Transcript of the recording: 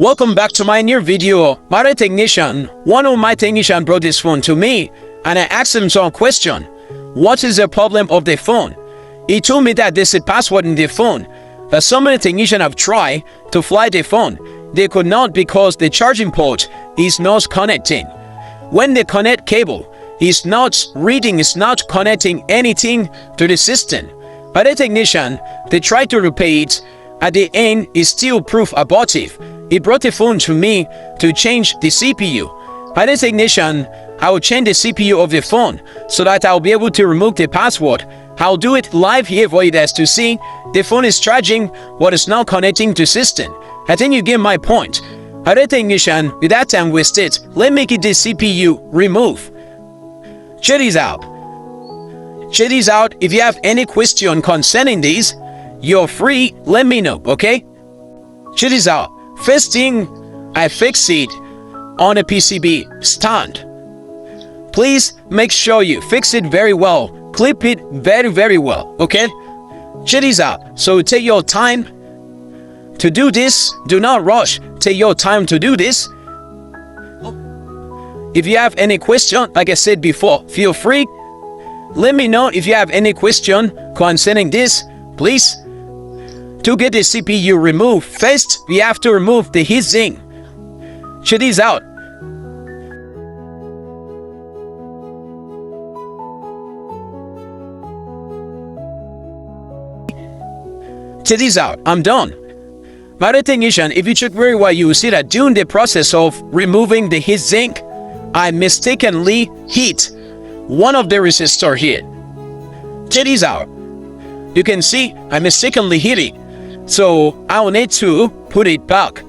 Welcome back to my new video. One of my technician brought this phone to me and I asked him some question. What is the problem of the phone? He told me that there's a password in the phone. That so many technicians have tried to fly the phone. They could not because the charging port is not connecting. When they connect cable, it's not reading, it's not connecting anything to the system. By the technician, they tried to repair it. At the end, it's still proof abortive. He brought the phone to me to change the CPU. By the technician, I will change the CPU of the phone so that I'll be able to remove the password. I'll do it live here for you guys to see. The phone is charging, but it's not connecting to system. I think you get my point. By the technician, with that time wasted, let's make it the CPU remove. Check this out. Check this out. If you have any question concerning this, you're free, let me know, okay? Check this out. First thing, I fix it on a PCB stand. Please make sure you fix it very well. Clip it very well, okay? Check this out. So take your time to do this. Do not rush. Take your time to do this. If you have any question, like I said before, feel free. Let me know if you have any question concerning this, please. To get the CPU removed, first we have to remove the heatsink. Check this out. Check this out. I'm done. By the technician, if you check very well, you will see that during the process of removing the heatsink, I mistakenly hit one of the resistors here. Check this out. You can see I mistakenly hit it. So I will need to put it back.